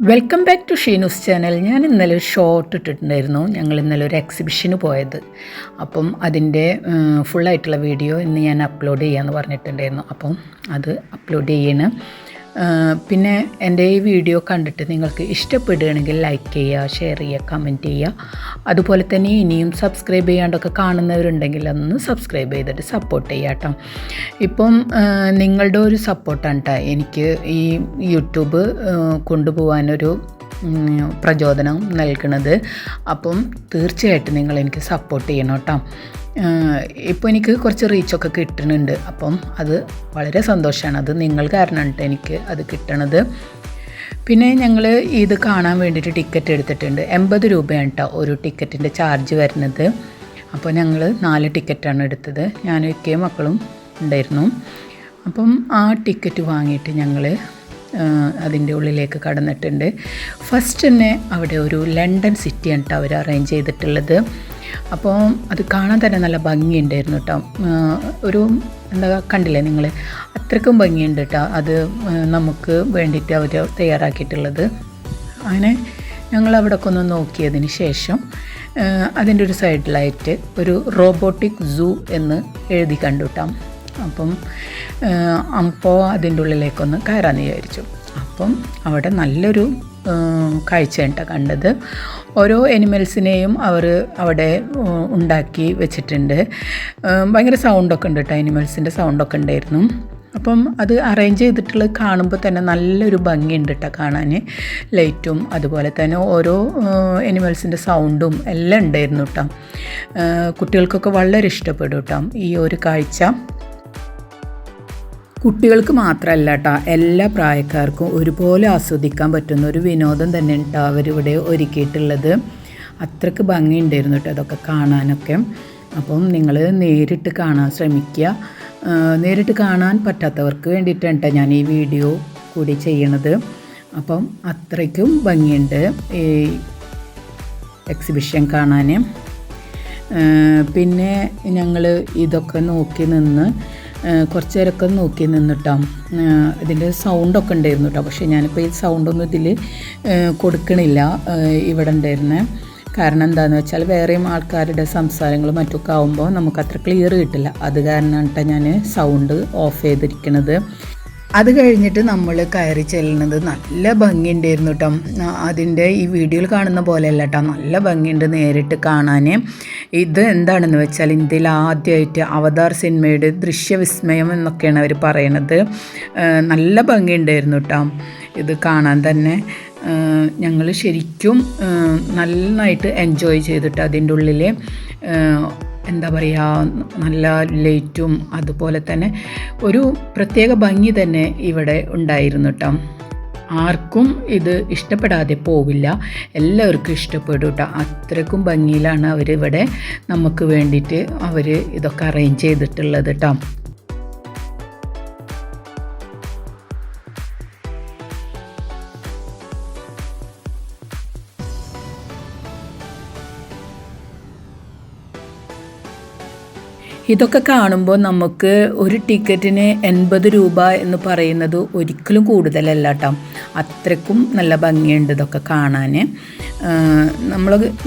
Welcome back to Sheenu's channel. ഞാൻ ഇന്നലെ ഒരു ഷോർട്ട് ഇട്ടിട്ടുണ്ടായിരുന്നു. ഞങ്ങൾ ഇന്നലെ ഒരു എക്സിബിഷന് പോയത്. അപ്പം അതിൻ്റെ ഫുള്ളായിട്ടുള്ള വീഡിയോ ഇന്ന് ഞാൻ അപ്ലോഡ് ചെയ്യാമെന്ന് പറഞ്ഞിട്ടുണ്ടായിരുന്നു. അപ്പം അത് അപ്ലോഡ് ചെയ്യണം. പിന്നെ എൻ്റെ ഈ വീഡിയോ കണ്ടിട്ട് നിങ്ങൾക്ക് ഇഷ്ടപ്പെടുകയാണെങ്കിൽ ലൈക്ക് ചെയ്യുക, ഷെയർ ചെയ്യുക, കമൻറ്റ് ചെയ്യുക. അതുപോലെ തന്നെ ഇനിയും സബ്സ്ക്രൈബ് ചെയ്യാണ്ടൊക്കെ കാണുന്നവരുണ്ടെങ്കിൽ അതൊന്ന് സബ്സ്ക്രൈബ് ചെയ്തിട്ട് സപ്പോർട്ട് ചെയ്യുക കേട്ടോ. ഇപ്പം നിങ്ങളുടെ ഒരു സപ്പോർട്ടാണ് കേട്ടോ എനിക്ക് ഈ യൂട്യൂബ് കൊണ്ടുപോകാനൊരു പ്രചോദനം നൽകുന്നത്. അപ്പം തീർച്ചയായിട്ടും നിങ്ങൾ എനിക്ക് സപ്പോർട്ട് ചെയ്യണം കേട്ടോ. ഇപ്പോൾ എനിക്ക് കുറച്ച് റീച്ചൊക്കെ കിട്ടുന്നുണ്ട്. അപ്പം അത് വളരെ സന്തോഷമാണ്. അത് നിങ്ങൾ കാരണമാണ് കേട്ടോ എനിക്ക് അത് കിട്ടണത്. പിന്നെ ഞങ്ങൾ ഇത് കാണാൻ വേണ്ടിയിട്ട് ടിക്കറ്റ് എടുത്തിട്ടുണ്ട്. 80 രൂപയാണ് കേട്ടോ ഒരു ടിക്കറ്റിൻ്റെ ചാർജ് വരുന്നത്. അപ്പോൾ ഞങ്ങൾ 4 ടിക്കറ്റാണ് എടുത്തത്. ഞാനും ഇക്കയും മക്കളും ഉണ്ടായിരുന്നു. അപ്പം ആ ടിക്കറ്റ് വാങ്ങിയിട്ട് ഞങ്ങൾ അതിൻ്റെ ഉള്ളിലേക്ക് കടന്നിട്ടുണ്ട്. ഫസ്റ്റ് തന്നെ അവിടെ ഒരു ലണ്ടൻ സിറ്റിയാണ് കേട്ടോ അവർ അറേഞ്ച് ചെയ്തിട്ടുള്ളത്. അപ്പോൾ അത് കാണാൻ തന്നെ നല്ല ഭംഗിയുണ്ടായിരുന്നു കേട്ടോ. ഒരു എന്താ കണ്ടില്ലേ നിങ്ങൾ, അത്രയ്ക്കും ഭംഗിയുണ്ട് കേട്ടോ. അത് നമുക്ക് വേണ്ടിയിട്ട് അവർ തയ്യാറാക്കിയിട്ടുള്ളത്. അങ്ങനെ ഞങ്ങൾ അവിടെയൊക്കെ ഒന്ന് നോക്കിയതിന് ശേഷം അതിൻ്റെ ഒരു സൈഡിലായിട്ട് ഒരു റോബോട്ടിക് സൂ എന്ന് എഴുതി കണ്ടു കേട്ടോ. അപ്പോൾ അതിൻ്റെ ഉള്ളിലേക്കൊന്ന് കയറാമെന്ന് വിചാരിച്ചു. അപ്പം അവിടെ നല്ലൊരു കാഴ്ചയാണ് കേട്ടോ കണ്ടത്. ഓരോ എനിമൽസിനെയും അവർ അവിടെ ഉണ്ടാക്കി വെച്ചിട്ടുണ്ട്. ഭയങ്കര സൗണ്ടൊക്കെ ഉണ്ട് കേട്ടോ, എനിമൽസിൻ്റെ സൗണ്ടൊക്കെ ഉണ്ടായിരുന്നു. അപ്പം അത് അറേഞ്ച് ചെയ്തിട്ടുള്ളത് കാണുമ്പോൾ തന്നെ നല്ലൊരു ഭംഗിയുണ്ട് കേട്ടോ കാണാൻ. ലൈറ്റും അതുപോലെ തന്നെ ഓരോ എനിമൽസിൻ്റെ സൗണ്ടും എല്ലാം ഉണ്ടായിരുന്നു കേട്ടോ. കുട്ടികൾക്കൊക്കെ വളരെ ഇഷ്ടപ്പെടും കേട്ടോ ഈ ഒരു കാഴ്ച. കുട്ടികൾക്ക് മാത്രമല്ല കേട്ടോ, എല്ലാ പ്രായക്കാർക്കും ഒരുപോലെ ആസ്വദിക്കാൻ പറ്റുന്ന ഒരു വിനോദം തന്നെ കേട്ടോ അവരിവിടെ ഒരുക്കിയിട്ടുള്ളത്. അത്രയ്ക്ക് ഭംഗിയുണ്ടായിരുന്നു കേട്ടോ അതൊക്കെ കാണാനൊക്കെ. അപ്പം നിങ്ങൾ നേരിട്ട് കാണാൻ ശ്രമിക്കുക. നേരിട്ട് കാണാൻ പറ്റാത്തവർക്ക് വേണ്ടിയിട്ടാണ് കേട്ടോ ഞാൻ ഈ വീഡിയോ കൂടി ചെയ്യണത്. അപ്പം അത്രയ്ക്കും ഭംഗിയുണ്ട് ഈ എക്സിബിഷൻ കാണാൻ. പിന്നെ ഞങ്ങൾ ഇതൊക്കെ നോക്കി നിന്ന് കുറച്ച് നേരമൊക്കെ നോക്കി നിന്നിട്ടോ. ഇതിൻ്റെ സൗണ്ടൊക്കെ ഉണ്ടായിരുന്നു കേട്ടോ. പക്ഷേ ഞാനിപ്പോൾ ഈ സൗണ്ടൊന്നും ഇതിൽ കൊടുക്കണില്ല ഇവിടെ ഉണ്ടായിരുന്നത്. കാരണം എന്താണെന്ന് വെച്ചാൽ വേറെയും ആൾക്കാരുടെ സംസാരങ്ങളും മറ്റൊക്കെ ആകുമ്പോൾ നമുക്കത്ര ക്ലിയർ കിട്ടില്ല. അത് കാരണമാണ് കേട്ടോ ഞാൻ സൗണ്ട് ഓഫ് ചെയ്തിരിക്കുന്നത്. അത് കഴിഞ്ഞിട്ട് നമ്മൾ കയറി ചെല്ലുന്നത് നല്ല ഭംഗിയുണ്ടായിരുന്നു കേട്ടോ. അതിൻ്റെ ഈ വീഡിയോയിൽ കാണുന്ന പോലെയല്ല കേട്ടോ, നല്ല ഭംഗിയുണ്ട് നേരിട്ട് കാണാൻ. ഇത് എന്താണെന്ന് വെച്ചാൽ ഇന്ത്യയിൽ ആദ്യമായിട്ട് അവതാർ സിനിമയുടെ ദൃശ്യവിസ്മയം എന്നൊക്കെയാണ് അവർ പറയണത്. നല്ല ഭംഗിയുണ്ടായിരുന്നു കേട്ടോ ഇത് കാണാൻ തന്നെ. ഞങ്ങൾ ശരിക്കും നന്നായിട്ട് എൻജോയ് ചെയ്തിട്ട് അതിൻ്റെ ഉള്ളിൽ എന്താ പറയുക, നല്ല ലൈറ്റും അതുപോലെ തന്നെ ഒരു പ്രത്യേക ഭംഗി തന്നെ ഇവിടെ ഉണ്ടായിരുന്നു കേട്ടോ. ആർക്കും ഇത് ഇഷ്ടപ്പെടാതെ പോവില്ല, എല്ലാവർക്കും ഇഷ്ടപ്പെടും കേട്ടോ. അത്രയ്ക്കും ഭംഗിയിലാണ് അവരിവിടെ നമുക്ക് വേണ്ടിയിട്ട് അവർ ഇതൊക്കെ അറേഞ്ച് ചെയ്തിട്ടുള്ളത് കേട്ടോ. ഇതൊക്കെ കാണുമ്പോൾ നമുക്ക് ഒരു ടിക്കറ്റിന് 80 രൂപ എന്ന് പറയുന്നത് ഒരിക്കലും കൂടുതലല്ല കേട്ടോ. അത്രയ്ക്കും നല്ല ഭംഗിയുണ്ട് ഇതൊക്കെ കാണാൻ.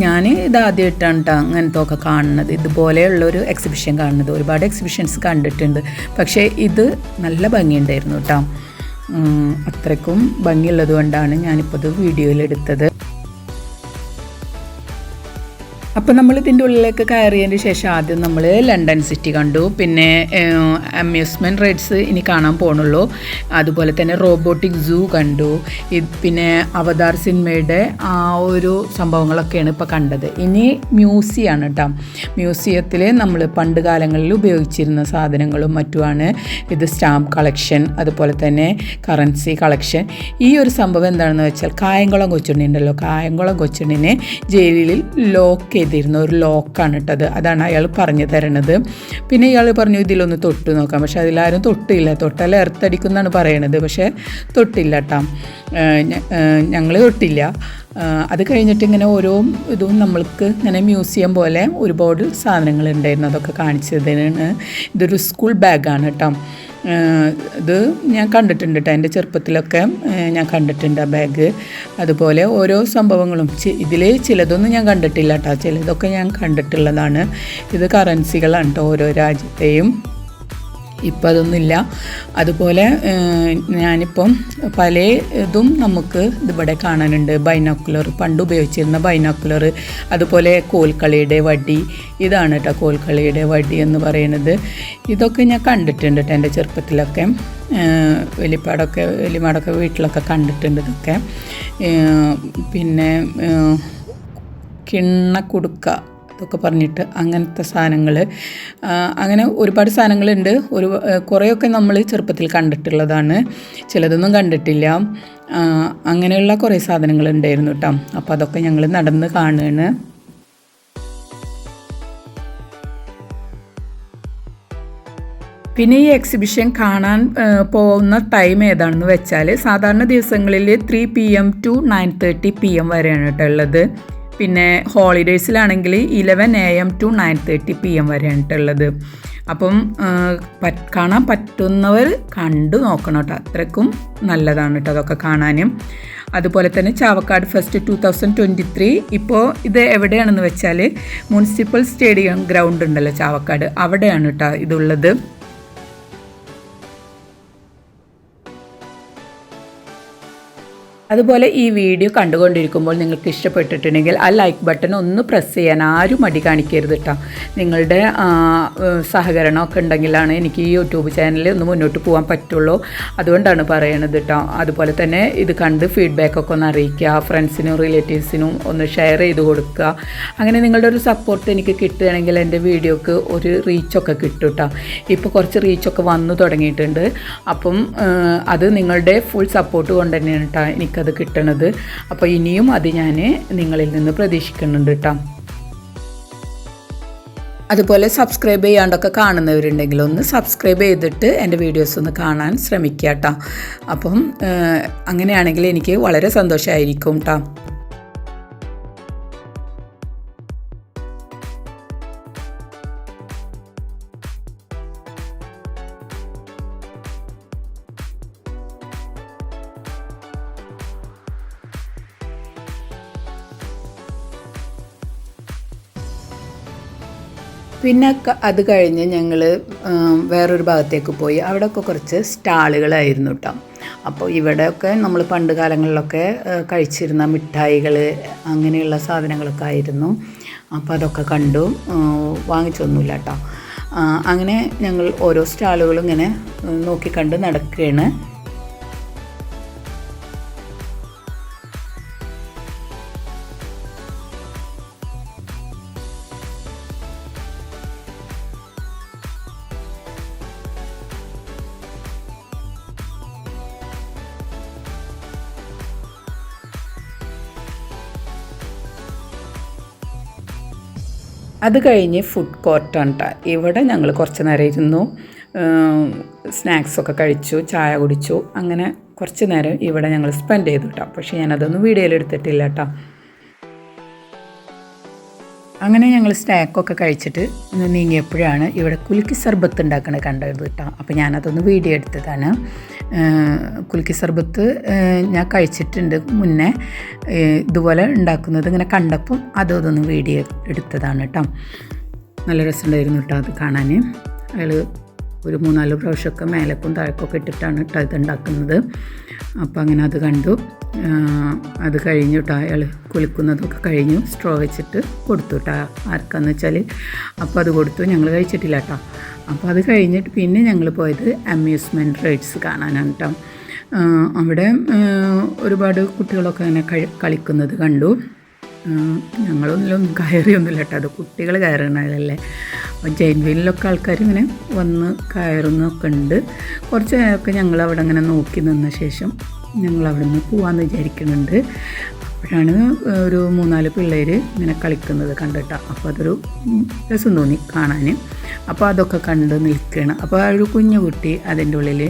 ഞാൻ ഇതാദ്യമായിട്ടാണ് കേട്ടോ അങ്ങനത്തെ ഒക്കെ കാണുന്നത്, ഇതുപോലെയുള്ളൊരു എക്സിബിഷൻ കാണുന്നത്. ഒരുപാട് എക്സിബിഷൻസ് കണ്ടിട്ടുണ്ട്, പക്ഷേ ഇത് നല്ല ഭംഗിയുണ്ടായിരുന്നു കേട്ടോ. അത്രയ്ക്കും ഭംഗിയുള്ളത് കൊണ്ടാണ് ഞാനിപ്പോൾ ഇത് വീഡിയോയിലെടുത്തത്. അപ്പോൾ നമ്മൾ ഇതിൻ്റെ ഉള്ളിലേക്ക് കയറിയതിന് ശേഷം ആദ്യം നമ്മൾ ലണ്ടൻ സിറ്റി കണ്ടു. പിന്നെ അമ്യൂസ്മെൻറ്റ് റൈഡ്സ് ഇനി കാണാൻ പോകണുള്ളൂ. അതുപോലെ തന്നെ റോബോട്ടിക് സൂ കണ്ടു. പിന്നെ അവതാർ സിനിമയുടെ ആ ഒരു സംഭവങ്ങളൊക്കെയാണ് ഇപ്പോൾ കണ്ടത്. ഇനി മ്യൂസിയമാണ് കേട്ടോ. മ്യൂസിയത്തിൽ നമ്മൾ പണ്ട് കാലങ്ങളിൽ ഉപയോഗിച്ചിരുന്ന സാധനങ്ങളും മറ്റുമാണ്. ഇത് സ്റ്റാമ്പ് കളക്ഷൻ, അതുപോലെ തന്നെ കറൻസി കളക്ഷൻ. ഈ ഒരു സംഭവം എന്താണെന്ന് വെച്ചാൽ കായംകുളം കൊച്ചുണ്ണിയുണ്ടല്ലോ, കായംകുളം കൊച്ചുണ്ണിനെ ജയിലിൽ ലോക്ക് ചെയ്തിരുന്ന ഒരു ലോക്കാണ് ഇട്ടത്. അതാണ് അയാൾ പറഞ്ഞു തരണത്. പിന്നെ ഇയാൾ പറഞ്ഞു ഇതിലൊന്ന് തൊട്ട് നോക്കാം, പക്ഷെ അതിലാരും തൊട്ടില്ല. തൊട്ടാൽ എർത്തടിക്കുമെന്നാണ് പറയണത്, പക്ഷേ തൊട്ടില്ല കേട്ടോ. ഞങ്ങൾ തൊട്ടില്ല. അത് കഴിഞ്ഞിട്ട് ഇങ്ങനെ ഓരോ ഇതും നമ്മൾക്ക് ഇങ്ങനെ മ്യൂസിയം പോലെ ഒരുപാട് സാധനങ്ങൾ ഉണ്ടായിരുന്നു, അതൊക്കെ കാണിച്ചതിനാണ്. ഇതൊരു സ്കൂൾ ബാഗാണ് കേട്ടോ. ഇത് ഞാൻ കണ്ടിട്ടുണ്ട് കേട്ടോ, എൻ്റെ ചെറുപ്പത്തിലൊക്കെ ഞാൻ കണ്ടിട്ടുണ്ട് ആ ബാഗ്. അതുപോലെ ഓരോ സംഭവങ്ങളും ഇതിൽ ചിലതൊന്നും ഞാൻ കണ്ടിട്ടില്ല കേട്ടോ, ചിലതൊക്കെ ഞാൻ കണ്ടിട്ടുള്ളതാണ്. ഇത് കറൻസികളാണ് കേട്ടോ ഓരോ രാജ്യത്തെയും. ഇപ്പം അതൊന്നുമില്ല. അതുപോലെ ഞാനിപ്പം പല ഇതും നമുക്ക് ഇതിവിടെ കാണാനുണ്ട്. ബൈനോക്കുലർ, പണ്ട് ഉപയോഗിച്ചിരുന്ന ബൈനോക്കുലർ, അതുപോലെ കോൽക്കളിയുടെ വടി. ഇതാണ് കേട്ടോ കോൽക്കളിയുടെ വടി എന്ന് പറയുന്നത്. ഇതൊക്കെ ഞാൻ കണ്ടിട്ടുണ്ട് കേട്ടോ എൻ്റെ ചെറുപ്പത്തിലൊക്കെ. വലിയമാടൊക്കെ വീട്ടിലൊക്കെ കണ്ടിട്ടുണ്ട് ഇതൊക്കെ. പിന്നെ കിണ്ണക്കുടുക്ക ഇതൊക്കെ പറഞ്ഞിട്ട് അങ്ങനത്തെ സാധനങ്ങൾ, അങ്ങനെ ഒരുപാട് സാധനങ്ങളുണ്ട്. കുറേയൊക്കെ നമ്മൾ ചെറുപ്പത്തിൽ കണ്ടിട്ടുള്ളതാണ്, ചിലതൊന്നും കണ്ടിട്ടില്ല. അങ്ങനെയുള്ള കുറേ സാധനങ്ങളുണ്ടായിരുന്നു കേട്ടോ. അപ്പോൾ അതൊക്കെ ഞങ്ങൾ നടന്ന് കാണുകയാണ്. പിന്നെ ഈ എക്സിബിഷൻ കാണാൻ പോകുന്ന ടൈം ഏതാണെന്ന് വെച്ചാൽ സാധാരണ ദിവസങ്ങളിൽ 3 PM to 9:30 PM വരെയാണ് കേട്ടോ ഉള്ളത്. പിന്നെ ഹോളിഡേയ്സിലാണെങ്കിൽ 11 AM to 9:30 PM വരെയാണ് ഉള്ളത്. അപ്പം കാണാൻ പറ്റുന്നവർ കണ്ടു നോക്കണം കേട്ടോ, അത്രയ്ക്കും നല്ലതാണ് കേട്ടോ അതൊക്കെ കാണാനും. അതുപോലെ തന്നെ ചാവക്കാട് ഫെസ്റ്റ് 2023 ഇപ്പോൾ ഇത് എവിടെയാണെന്ന് വെച്ചാൽ മുനിസിപ്പൽ സ്റ്റേഡിയം ഗ്രൗണ്ട് ഉണ്ടല്ലോ ചാവക്കാട്, അവിടെയാണ് കേട്ടോ ഇതുള്ളത്. അതുപോലെ ഈ വീഡിയോ കണ്ടുകൊണ്ടിരിക്കുമ്പോൾ നിങ്ങൾക്ക് ഇഷ്ടപ്പെട്ടിട്ടുണ്ടെങ്കിൽ ആ ലൈക്ക് ബട്ടൺ ഒന്ന് പ്രസ് ചെയ്യാൻ ആരും മടി കാണിക്കരുത് കേട്ടോ. നിങ്ങളുടെ സഹകരണമൊക്കെ ഉണ്ടെങ്കിലാണ് എനിക്ക് ഈ യൂട്യൂബ് ചാനലിൽ ഒന്ന് മുന്നോട്ട് പോകാൻ പറ്റുള്ളൂ. അതുകൊണ്ടാണ് പറയണത് കേട്ടോ. അതുപോലെ തന്നെ ഇത് കണ്ട് ഫീഡ്ബാക്കൊക്കെ ഒന്ന് അറിയിക്കുക, ഫ്രണ്ട്സിനും റിലേറ്റീവ്സിനും ഒന്ന് ഷെയർ ചെയ്ത് കൊടുക്കുക. അങ്ങനെ നിങ്ങളുടെ ഒരു സപ്പോർട്ട് എനിക്ക് കിട്ടുകയാണെങ്കിൽ എൻ്റെ വീഡിയോക്ക് ഒരു റീച്ചൊക്കെ കിട്ടും കേട്ടോ. ഇപ്പോൾ കുറച്ച് റീച്ചൊക്കെ വന്നു തുടങ്ങിയിട്ടുണ്ട്. അപ്പം അത് നിങ്ങളുടെ ഫുൾ സപ്പോർട്ട് കൊണ്ട് തന്നെയാണ് കേട്ടോ എനിക്കത് കിട്ടണത്. അപ്പോൾ ഇനിയും അത് ഞാൻ നിങ്ങളിൽ നിന്ന് പ്രതീക്ഷിക്കുന്നുണ്ട് കേട്ടോ. അതുപോലെ സബ്സ്ക്രൈബ് ചെയ്യാണ്ടൊക്കെ കാണുന്നവരുണ്ടെങ്കിൽ ഒന്ന് സബ്സ്ക്രൈബ് ചെയ്തിട്ട് എൻ്റെ വീഡിയോസ് ഒന്ന് കാണാൻ ശ്രമിക്കുക കേട്ടോ. അപ്പം അങ്ങനെയാണെങ്കിൽ എനിക്ക് വളരെ സന്തോഷമായിരിക്കും കേട്ടോ. പിന്നെ അത് കഴിഞ്ഞ് ഞങ്ങൾ വേറൊരു ഭാഗത്തേക്ക് പോയി. അവിടെയൊക്കെ കുറച്ച് സ്റ്റാളുകളായിരുന്നു കേട്ടോ. അപ്പോൾ ഇവിടെയൊക്കെ നമ്മൾ പണ്ട് കാലങ്ങളിലൊക്കെ കഴിച്ചിരുന്ന മിഠായികൾ അങ്ങനെയുള്ള സാധനങ്ങളൊക്കെ ആയിരുന്നു. അപ്പോൾ അതൊക്കെ കണ്ടു, വാങ്ങിച്ചൊന്നുമില്ല കേട്ടോ. അങ്ങനെ ഞങ്ങൾ ഓരോ സ്റ്റാളുകളും ഇങ്ങനെ നോക്കിക്കണ്ട് നടക്കുകയാണ്. അത് കഴിഞ്ഞ് ഫുഡ് കോർട്ടാണ് കേട്ടോ. ഇവിടെ ഞങ്ങൾ കുറച്ച് നേരം ഇരുന്നു, സ്നാക്സൊക്കെ കഴിച്ചു, ചായ കുടിച്ചു. അങ്ങനെ കുറച്ച് നേരം ഇവിടെ ഞങ്ങൾ സ്പെൻഡ് ചെയ്തു കേട്ടോ. പക്ഷേ ഞാനതൊന്നും വീഡിയോയിൽ എടുത്തിട്ടില്ല കേട്ടോ. അങ്ങനെ ഞങ്ങൾ സ്നാക്കൊക്കെ കഴിച്ചിട്ട് നീങ്ങിയപ്പോഴാണ് ഇവിടെ കുലുക്കി സർബത്ത് ഉണ്ടാക്കണത് കണ്ടത് കേട്ടോ. അപ്പോൾ ഞാനതൊന്ന് വീഡിയോ എടുത്തതാണ്. കുലുക്കി സർബത്ത് ഞാൻ കഴിച്ചിട്ടുണ്ട് മുന്നേ, ഇതുപോലെ ഉണ്ടാക്കുന്നത് ഇങ്ങനെ കണ്ടപ്പം അതൊന്ന് വീഡിയോ എടുത്തതാണ് കേട്ടോ. നല്ല രസമുണ്ടായിരുന്നു കേട്ടോ അത് കാണാൻ. അയാൾ ഒരു 3-4 പ്രാവശ്യമൊക്കെ മേലേക്കും താഴേക്കൊക്കെ ഇട്ടിട്ടാണ് കേട്ടോ ഇത് ഉണ്ടാക്കുന്നത്. അപ്പോൾ അങ്ങനെ അത് കണ്ടു. അത് കഴിഞ്ഞു കേട്ടോ, അയാൾ കുളിക്കുന്നതൊക്കെ കഴിഞ്ഞു. സ്ട്രോ വെച്ചിട്ട് കൊടുത്തു കേട്ടോ ആർക്കാന്ന് വെച്ചാൽ. അപ്പോൾ അത് കൊടുത്തു, ഞങ്ങൾ കഴിച്ചിട്ടില്ല കേട്ടോ. അപ്പോൾ അത് കഴിഞ്ഞിട്ട് പിന്നെ ഞങ്ങൾ പോയത് അമ്യൂസ്മെൻറ്റ് റൈഡ്സ് കാണാനാണ് കേട്ടോ. അവിടെ ഒരുപാട് കുട്ടികളൊക്കെ അങ്ങനെ കളിക്കുന്നത് കണ്ടു. ഞങ്ങളൊന്നും കയറിയൊന്നുമില്ല കേട്ടോ, അത് കുട്ടികൾ കയറണതല്ലേ. അപ്പോൾ ജെയിൻ വീലിലൊക്കെ ആൾക്കാർ ഇങ്ങനെ വന്ന് കയറുന്നൊക്കെ ഉണ്ട്. കുറച്ച് നേരമൊക്കെ ഞങ്ങൾ അവിടെ അങ്ങനെ നോക്കി നിന്ന ശേഷം ഞങ്ങൾ അവിടെ നിന്ന് പോകാമെന്ന് വിചാരിക്കുന്നുണ്ട്. അപ്പോഴാണ് ഒരു 3-4 പിള്ളേർ ഇങ്ങനെ കളിക്കുന്നത് കണ്ടിട്ടാ. അപ്പോൾ അതൊരു രസം തോന്നി കാണാൻ. അപ്പോൾ അതൊക്കെ കണ്ട് നിൽക്കുകയാണ്. അപ്പോൾ ആ ഒരു കുഞ്ഞു കുട്ടി അതിൻ്റെ ഉള്ളിൽ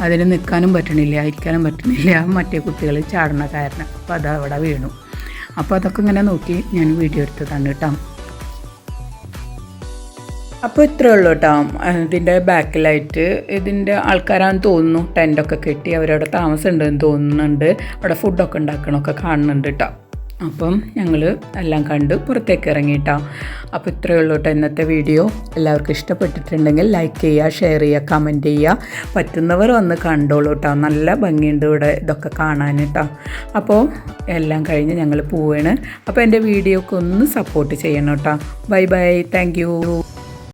അതിന് നിൽക്കാനും പറ്റണില്ല, ഇരിക്കാനും പറ്റണില്ല, മറ്റേ കുട്ടികൾ ചാടണ കാരണം. അപ്പോൾ അത് അവിടെ വീണു. അപ്പോൾ അതൊക്കെ ഇങ്ങനെ നോക്കി ഞാൻ വീഡിയോ എടുത്തതാണ് കേട്ടോ. അപ്പോൾ ഇത്രയേ ഉള്ളൂ കേട്ടോ. ഇതിൻ്റെ ബാക്കിലായിട്ട് ഇതിൻ്റെ ആൾക്കാരാണെന്ന് തോന്നുന്നു, ടെൻ്റൊക്കെ കെട്ടി അവരവിടെ താമസം ഉണ്ടെന്ന് തോന്നുന്നുണ്ട്. അവിടെ ഫുഡൊക്കെ ഉണ്ടാക്കണമൊക്കെ കാണുന്നുണ്ട് കേട്ടോ. അപ്പം ഞങ്ങൾ എല്ലാം കണ്ട് പുറത്തേക്ക് ഇറങ്ങിയിട്ടോ. അപ്പോൾ ഇത്രയേ ഉള്ളൂ കേട്ടോ ഇന്നത്തെ വീഡിയോ. എല്ലാവർക്കും ഇഷ്ടപ്പെട്ടിട്ടുണ്ടെങ്കിൽ ലൈക്ക് ചെയ്യുക, ഷെയർ ചെയ്യുക, കമൻറ്റ് ചെയ്യുക. പറ്റുന്നവർ വന്ന് കണ്ടോളൂ കേട്ടോ. നല്ല ഭംഗിയുണ്ട് ഇവിടെ ഇതൊക്കെ കാണാൻ കേട്ടോ. അപ്പോൾ എല്ലാം കഴിഞ്ഞ് ഞങ്ങൾ പോവുകയാണ്. അപ്പോൾ എൻ്റെ വീഡിയോക്ക് ഒന്ന് സപ്പോർട്ട് ചെയ്യണം കേട്ടോ. Bye bye, thank you.